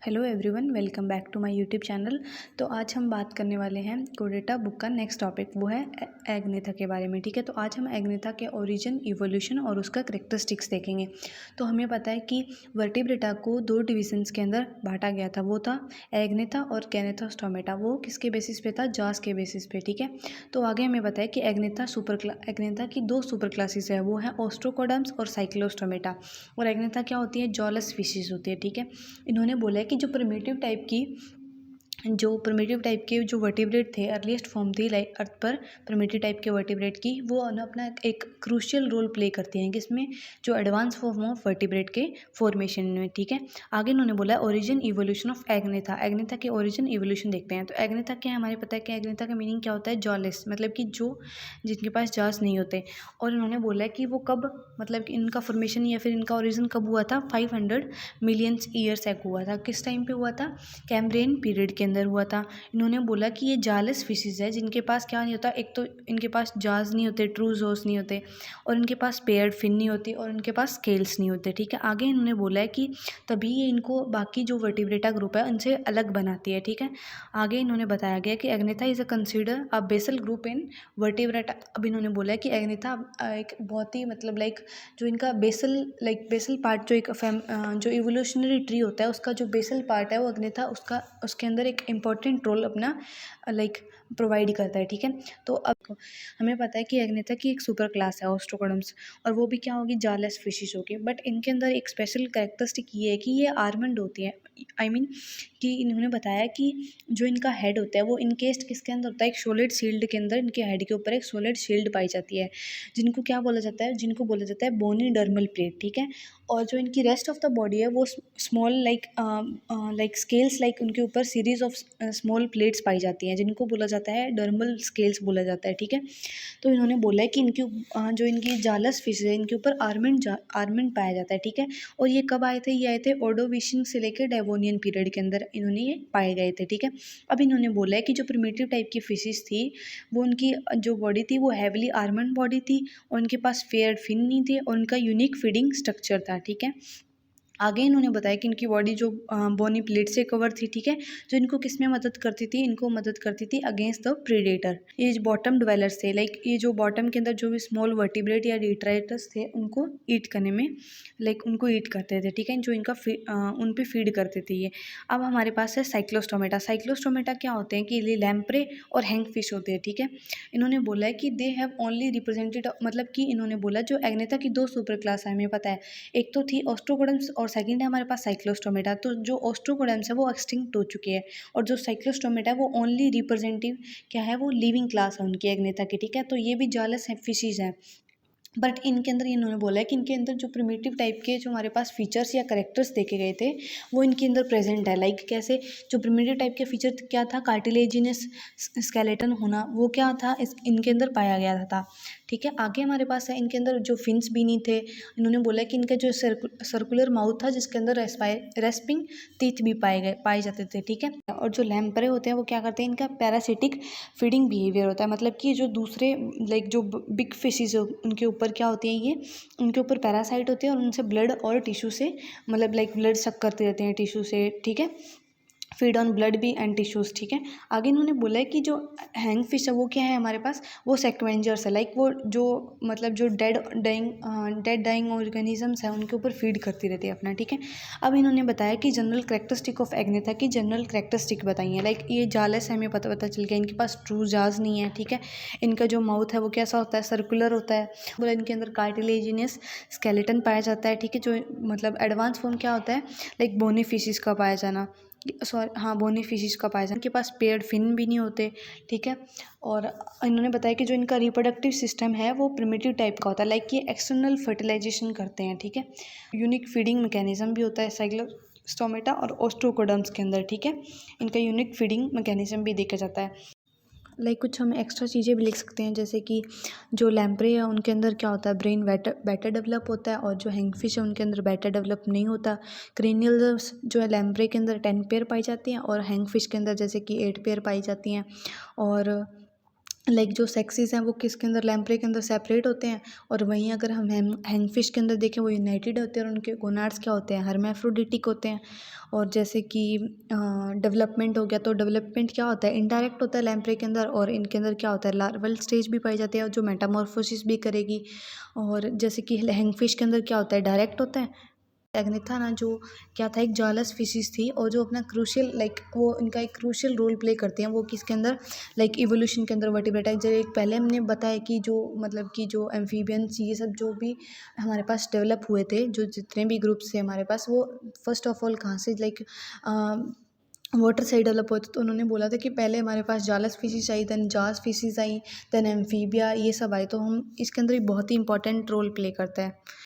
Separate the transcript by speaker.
Speaker 1: Hello everyone, welcome back to my YouTube channel. तो आज हम बात करने वाले हैं कोर्डेटा बुक का नेक्स्ट टॉपिक, वो है एग्नेथा के बारे में। ठीक है, तो आज हम एग्नेथा के ओरिजिन, इवोल्यूशन और उसका करेक्टरिस्टिक्स देखेंगे। तो हमें पता है कि वर्टिब्रेटा को दो डिविजन्स के अंदर बांटा गया था, वो था एग्नेथा और कैनेथोस्टोमेटा। वो किसके बेसिस पे था? जॉस के बेसिस पे। ठीक है, तो आगे हमें पता है कि एग्नेथा की दो सुपर क्लासेस है, वो है ऑस्ट्रोकोडम्स और साइक्लोस्टोमेटा। और एग्नेथा क्या होती है? जॉलस स्पीशीज होती है। ठीक है, इन्होंने बोला है कि जो प्रिमिटिव टाइप के जो वर्टिब्रेट थे, अर्लीस्ट फॉर्म थी लाइक अर्थ पर प्रिमिटिव टाइप के वर्टिब्रेट की, वो अपना एक क्रूशियल रोल प्ले करती हैं किसमें? जो एडवांस फॉर्म ऑफ वर्टिब्रेट के फॉर्मेशन में। ठीक है, आगे इन्होंने बोला है ओरिजिन इवोल्यूशन ऑफ एग्नेथा के ओरिजिन इवोल्यूशन देखते हैं। तो एग्नेथा क्या है? हमारे पता है कि एग्नेथा का मीनिंग क्या होता है? जॉलेस, मतलब कि जिनके पास जॉस नहीं होते। और इन्होंने बोला है कि वो कब, मतलब कि इनका फॉर्मेशन या फिर इनका ओरिजिन कब हुआ था? 500 मिलियंस ईयर्स एग हुआ था। किस टाइम पे हुआ था? कैम्ब्रियन पीरियड के अंदर हुआ था। इन्होंने बोला कि ये जालस फिशेज है जिनके पास क्या नहीं होता? एक तो इनके पास जाज नहीं होते, ट्रू जोस नहीं होते, और इनके पास पेयर्ड फिन नहीं होती, और इनके पास स्केल्स नहीं होते। ठीक है, आगे इन्होंने बोला है कि तभी ये इनको बाकी जो वर्टिब्रेटा ग्रुप है उनसे अलग बनाती है। ठीक है, आगे इन्होंने बताया गया कि Agnatha is a consider a basal group in vertebrata. अब इन्होंने बोला है कि एग्नेथा एक बहुत ही मतलब लाइक जो इनका बेसल पार्ट, जो इवोल्यूशनरी ट्री होता है उसका जो बेसल पार्ट है वो एग्नेथा उसके अंदर एक इम्पॉर्टेंट रोल अपना लाइक प्रोवाइड करता है। ठीक है, तो अब हमें पता है कि एग्नेथा की एक सुपर क्लास है ऑस्ट्रोकोडम्स, और वो भी क्या होगी? जारलेस फिशेस होगी। बट इनके अंदर एक स्पेशल कैरेक्टरिस्टिक ये है कि ये आर्मंड होती है। आई मीन कि इन्होंने बताया कि जो इनका हेड होता है वो इनकेस्ड किसके अंदर होता है? एक सॉलिड शील्ड के अंदर। इनके हेड के ऊपर एक सॉलिड शील्ड पाई जाती है, जिनको बोला जाता है बोनी डर्मल प्लेट। ठीक है, और जो इनकी रेस्ट ऑफ द बॉडी है वो स्मॉल लाइक स्केल्स, लाइक उनके ऊपर सीरीज ऑफ स्मॉल प्लेट्स पाई जाती हैं, जिनको बोला जाता है डर्मल स्केल्स बोला जाता है। ठीक है, तो इन्होंने बोला है कि जो इनकी जालस फिश है इनके ऊपर आर्मेंट पाया जाता है। ठीक है, और ये कब आए थे? ये आए थे ऑर्डोविशियन से लेकर डेवोनियन पीरियड के अंदर इन्होंने ये पाए गए थे। ठीक है, अब इन्होंने बोला है कि जो प्रिमिटिव टाइप की फिशेस थी वो उनकी जो बॉडी थी वो हैवली आर्मंड बॉडी थी, और उनके पास फेयर फिन नहीं थे, और उनका यूनिक फीडिंग स्ट्रक्चर था। ठीक है, आगे इन्होंने बताया कि इनकी बॉडी जो बोनी प्लेट से कवर थी। ठीक है, जो इनको किस में मदद करती थी? इनको मदद करती थी अगेंस्ट द प्रीडेटर। ये जो बॉटम डिवेलर्स थे, लाइक ये जो बॉटम के अंदर जो भी स्मॉल वर्टिब्रेट या डिट्राइटस थे उनको ईट करने में, लाइक उनको ईट करते थे। ठीक है, जो उन पे फीड करते थे ये। अब हमारे पास है साइक्लोस्टोमेटा। साइक्लोस्टोमेटा क्या होते हैं? कि ये लैम्प्रे और हैंग फिश होते हैं। ठीक है, इन्होंने बोला है कि दे हैव ओनली रिप्रेजेंटेड, मतलब कि इन्होंने बोला जो एग्नेथा की दो सुपर क्लास है हमें पता है, एक तो थी ऑस्ट्रोकोडम्स और सेकंड है हमारे पास साइक्लोस्टोमेटा। तो जो ऑस्ट्रोकोडम्स है वो एक्सटिंक्ट हो चुकी है, और जो साइक्लोस्टोमेटा है वो ओनली रिप्रेजेंटिव क्या है? वो लिविंग क्लास है उनकी एग्नेथा की। ठीक है, तो ये भी जालस है फिशीज हैं। बट इनके अंदर इन्होंने बोला है कि इनके अंदर जो प्रिमिटिव टाइप के जो हमारे पास फीचर्स या करेक्टर्स देखे गए थे वो इनके अंदर प्रेजेंट है। लाइक कैसे? जो प्रिमिटिव टाइप के फीचर क्या था? कार्टिलेजिनस स्केलेटन होना, वो क्या था? इनके अंदर पाया गया था। ठीक है, आगे हमारे पास है इनके अंदर जो फिन्स भी नहीं थे। इन्होंने बोला कि इनका जो सर्कुलर माउथ था जिसके अंदर रेस्पिंग टीथ भी पाए जाते थे। ठीक है, और जो लैम्परे होते हैं वो क्या करते हैं? इनका पैरासिटिक फीडिंग बिहेवियर होता है, मतलब कि जो दूसरे लाइक जो बिग फिशेज उनके ऊपर क्या होती हैं? ये उनके ऊपर पैरासाइट होते हैं, और उनसे ब्लड और टिश्यू से, मतलब लाइक ब्लड सक करते रहते हैं टिश्यू से। ठीक है, फीड ऑन ब्लड भी एंड टिश्यूज़। ठीक है, आगे इन्होंने बोला है कि जो हैंग फिश है वो क्या है हमारे पास? वो सेक्वेंजर्स है, लाइक वो जो मतलब जो डेड डाइंग ऑर्गेनिजम्स है उनके ऊपर फीड करती रहती है अपना। ठीक है, अब इन्होंने बताया कि जनरल करेक्टरिस्टिक ऑफ एग्नेथा की जनरल करेक्टरिस्टिक बताई है। लाइक ये जालस है, हमें पता चल गया, इनके पास ट्रू जाज नहीं है। ठीक है, इनका जो माउथ है वो कैसा होता है? सर्कुलर होता है। बोला इनके अंदर कार्टिलेजिनस स्केलेटन पाया जाता है। ठीक है, जो मतलब एडवांस फॉर्म क्या होता है? लाइक बोनी फिशेस का पाया जाना, सॉरी हाँ, बोनी फिशेस का पाया जाना। इनके पास पेयर्ड फिन भी नहीं होते। ठीक है, और इन्होंने बताया कि जो इनका रिप्रोडक्टिव सिस्टम है वो प्रिमिटिव टाइप का होता है, लाइक ये एक्सटर्नल फर्टिलाइजेशन करते हैं। ठीक है, यूनिक फीडिंग मैकेनिज्म भी होता है साइक्लोस्टोमेटा और ऑस्ट्रोकोडम्स के अंदर। ठीक है, इनका यूनिक फीडिंग मैकेनिज्म भी देखा जाता है। लाइक कुछ हम एक्स्ट्रा चीज़ें भी लिख सकते हैं, जैसे कि जो लैम्प्रे है उनके अंदर क्या होता है? ब्रेन बेटर डेवलप होता है, और जो हैंगफिश है उनके अंदर बेटर डेवलप नहीं होता। क्रेनियल नर्व्स जो है लैम्प्रे के अंदर 10 पेयर पाई जाती हैं, और हैंगफिश के अंदर जैसे कि 8 पेयर पाई जाती हैं। और लाइक जो सेक्सेस हैं वो किसके अंदर, लैम्प्रे के अंदर सेपरेट होते हैं, और वहीं अगर हम हैंगफिश के अंदर देखें वो यूनाइटेड होते हैं, और उनके गोनाड्स क्या होते हैं, हर्माफ्रोडिटिक होते हैं। और जैसे कि डेवलपमेंट हो गया, तो डेवलपमेंट क्या होता है, इनडायरेक्ट होता है लैम्प्रे के अंदर, और इनके अंदर क्या होता है, लार्वल स्टेज भी पाई जाती है जो मेटामॉर्फोसिस भी करेगी। और जैसे कि हैंगफिश के अंदर क्या होता है, डायरेक्ट होता है। एग्नेथा ना जो क्या था, एक जॉलर स्पीशीज़ थी, और जो अपना क्रूशियल लाइक वो इनका एक क्रूशियल रोल प्ले करते हैं, वो किसके अंदर, लाइक इवोल्यूशन के अंदर वर्टिब्रेट है। जैसे एक पहले हमने बताया कि जो मतलब कि जो एम्फीबियंस ये सब जो भी हमारे पास डेवलप हुए थे, जो जितने भी ग्रुप्स थे हमारे पास, वो फर्स्ट ऑफ ऑल कहाँ से, लाइक वाटर से डेवलप हुए थे। तो उन्होंने बोला था कि पहले हमारे पास जाला स्पीशीज़ आई, देन जार स्पीशीज़ आई, देन एम्फीबिया, ये सब आई। तो हम इसके अंदर भी बहुत ही इंपॉर्टेंट रोल प्ले करता है।